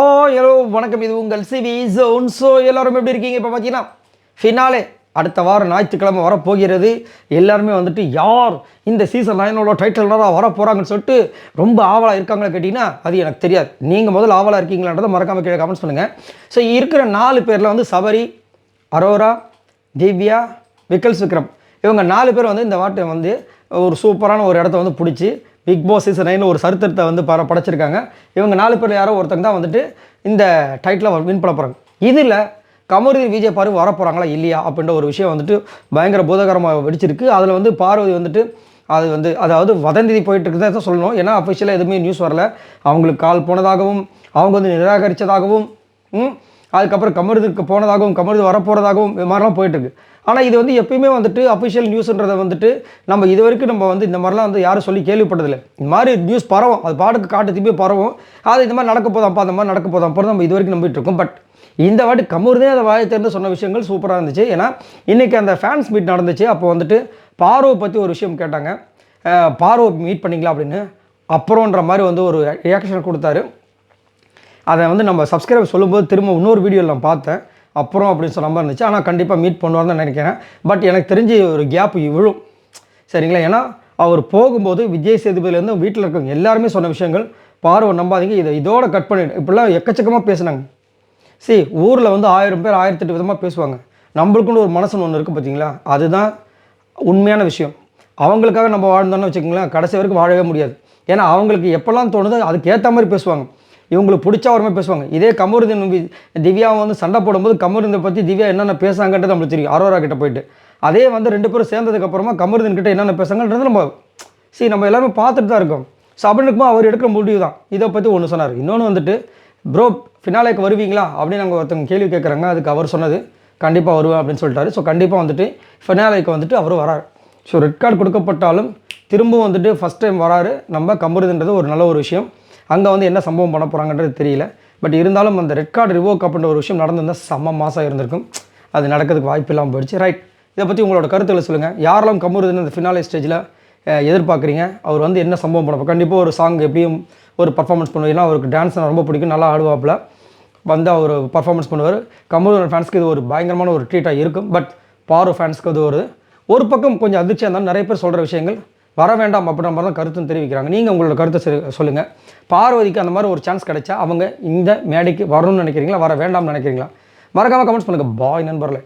Hi hello வணக்கம், இது உங்கள் சிவி ஜோன். ஸோ எல்லோரும் எப்படி இருக்கீங்க? இப்போ பார்த்தீங்கன்னா ஃபினாலே அடுத்த வாரம் ஞாயிற்றுக்கிழமை வரப்போகிறது. எல்லாருமே வந்துட்டு யார் இந்த சீசன் 9 டைட்டில்னால வர போகிறாங்கன்னு சொல்லிட்டு ரொம்ப ஆவலாக இருக்காங்களா கேட்டிங்கன்னா அது எனக்கு தெரியாது. நீங்கள் முதல்ல ஆவலாக இருக்கீங்களான்றதை மறக்காமல் கீழே கமெண்ட்ஸ் பண்ணுங்கள். ஸோ இருக்கிற 4 பேரில் வந்து சபரி, அரோரா, திவ்யா, விக்கல்ஸ் விக்ரம் இவங்க 4 பேர் வந்து இந்த வாட்டை வந்து ஒரு சூப்பரான ஒரு இடத்த வந்து பிடிச்சி பிக் பாஸ் சீசன் 9 ஒரு சரித்திரத்தை வந்து படைச்சிருக்காங்க. இவங்க 4 பேர் யாரோ ஒருத்தங்க தான் வந்துட்டு இந்த டைட்டிலை வின் பண்ண போகிறாங்க. இதில் கமருதி விஜய் பார்வதி வர போகிறாங்களா இல்லையா அப்படின்ற ஒரு விஷயம் வந்துட்டு பயங்கர பூதகரமாக வெடிச்சிருக்கு. அதில் வந்து பார்வதி வந்துட்டு அது வந்து அதாவது வதந்தி போயிட்டு இருக்குதான் தான் சொல்லணும். ஏன்னா அஃபிஷியலாக எதுவுமே நியூஸ் வரல. அவங்களுக்கு கால் போனதாகவும் அவங்க வந்து நிராகரித்ததாகவும் அதுக்கப்புறம் கமருதிக்கு போனதாகவும் கமருதி வரப்போகிறதாகவும் இது மாதிரிலாம் போயிட்டுருக்கு. ஆனால் இது வந்து எப்பயுமே வந்துட்டு அஃபிஷியல் நியூஸ்ன்றதை வந்துட்டு நம்ம இது வரைக்கும் நம்ம வந்து இந்த மாதிரிலாம் வந்து யாரும் சொல்லி கேள்விப்பட்டதில்லை. இந்த மாதிரி நியூஸ் பரவும், அது பாட்டுக்கு காட்டு திருப்பி பரவும், அது இந்த மாதிரி நடக்க போதாம்ப்பா அந்த மாதிரி நடக்க போதாம்ப்பா நம்ம இது வரைக்கும் நம்பிட்டு இருக்கோம். பட் இந்த வாட்டி கமருதே அதை வாயை தேர்ந்து சொன்ன விஷயங்கள் சூப்பராக இருந்துச்சு. ஏன்னா இன்றைக்கி அந்த ஃபேன்ஸ் மீட் நடந்துச்சு. அப்போ வந்துட்டு பார்வை பற்றி ஒரு விஷயம் கேட்டாங்க. பார்வை மீட் பண்ணிங்களா அப்படின்னு அப்புறம்ன்ற மாதிரி வந்து ஒரு ரியாக்ஷன் கொடுத்தாரு. அதை வந்து நம்ம சப்ஸ்கிரைபர் சொல்லும்போது திரும்ப இன்னொரு வீடியோவில் நான் பார்த்தேன். அப்புறம் அப்படின்னு சொன்ன மாதிரி இருந்துச்சு. ஆனால் கண்டிப்பாக மீட் பண்ணுவார்னு தான் நினைக்கிறேன். பட் எனக்கு தெரிஞ்சு ஒரு கேப் விழும், சரிங்களா? ஏன்னா அவர் போகும்போது விஜய் சேதுபதியிலேருந்து வீட்டில் இருக்கவங்க எல்லாருமே சொன்ன விஷயங்கள் பார்வை நம்பாதீங்க, இதோட கட் பண்ணிடு இப்படிலாம் எக்கச்சக்கமாக பேசுனாங்க. சரி, ஊரில் வந்து 1000 பேர் 1008 விதமாக பேசுவாங்க. நம்மளுக்குன்னு ஒரு மனசுன்னு ஒன்று இருக்குது பார்த்தீங்களா, அதுதான் உண்மையான விஷயம். அவங்களுக்காக நம்ம வாழ்ந்தோன்னு வச்சுக்கோங்களேன், கடைசி வரைக்கும் வாழவே முடியாது. ஏன்னா அவங்களுக்கு எப்போல்லாம் தோணுதோ அதுக்கு ஏற்ற மாதிரி பேசுவாங்க. இவங்களுக்கு பிடிச்ச ஒரு மாதிரி பேசுவாங்க. இதே கமருதீன் திவ்யாவை வந்து சண்டை போடும்போது கமருதீனை பற்றி திவ்யா என்னென்ன பேசாங்கன்றது நம்மளுக்கு தெரியும். அரோரா கிட்ட போயிட்டு அதே வந்து 2 பேரும் சேர்ந்ததுக்கப்புறமா கமருதீன் கிட்ட என்னென்ன பேசாங்கன்றது நம்ம எல்லாருமே பார்த்துட்டு தான் இருக்கோம். ஸோ அப்படின்னு இருக்கும்போது அவர் எடுக்கிற முடிவு தான். இதை பற்றி ஒன்று சொன்னார். இன்னொன்று வந்துட்டு ப்ரோ ஃபினாலேக்கு வருவீங்களா அப்படின்னு நாங்கள் ஒருத்தவங்க கேள்வி கேட்குறாங்க. அதுக்கு அவர் சொன்னது கண்டிப்பாக வருவேன் அப்படின்னு சொல்லிட்டாரு. ஸோ கண்டிப்பாக வந்துட்டு ஃபினாலேக்கு வந்துட்டு அவர் வராரு. ஸோ ரெட் கார்டு கொடுக்கப்பட்டாலும் திரும்பவும் வந்துட்டு ஃபஸ்ட் டைம் வராரு நம்ம கமருதுன்றது ஒரு நல்ல ஒரு விஷயம். அங்கே வந்து என்ன சம்பவம் பண்ண போகிறாங்கன்றது தெரியல. பட் இருந்தாலும் அந்த ரெட் கார்டு ரிவோக் அப்படின்ற ஒரு விஷயம் நடந்திருந்தால் செம்ம மாதம் இருந்திருக்கும். அது நடக்கிறதுக்கு வாய்ப்பு இல்லாமல் போயிடுச்சு. ரைட், இதை பற்றி உங்களோட கருத்துக்களை சொல்லுங்கள். யாரெல்லாம் கமருதுன்னு இந்த ஃபினாலே ஸ்டேஜில் எதிர்பார்க்குறீங்க? அவர் வந்து என்ன சம்பவம் பண்ணப்போ கண்டிப்பாக ஒரு சாங் எப்படியும் ஒரு பர்ஃபார்மன்ஸ் பண்ணுவீங்கன்னா அவருக்கு டான்ஸ் ரொம்ப பிடிக்கும், நல்லா ஆடுவாப்பில் வந்து அவர் பர்ஃபார்மன்ஸ் பண்ணுவார். கமருதீன் ஃபேன்ஸ்க்கு இது ஒரு பயங்கரமான ஒரு ட்ரீட்டாக இருக்கும். பட் பாரு ஃபேன்ஸ்க்கு அது ஒரு பக்கம் கொஞ்சம் அதிர்ச்சியாக இருந்தாலும் நிறைய பேர் சொல்கிற விஷயங்கள் வர வேண்டாம் அப்படின்ற மாதிரி தான் கருத்துன்னு தெரிவிக்கிறாங்க. நீங்கள் உங்களோட கருத்தை சொல்லுங்கள். பார்வதிக்கு அந்த மாதிரி ஒரு சான்ஸ் கிடைச்சா அவங்க இந்த மேடைக்கு வரணும்னு நினைக்கிறீங்களா, வர வேண்டாம்னு நினைக்கிறீங்களா? மறக்காமல் கமெண்ட்ஸ் பண்ணுங்கள். பாய் நண்பர்களே.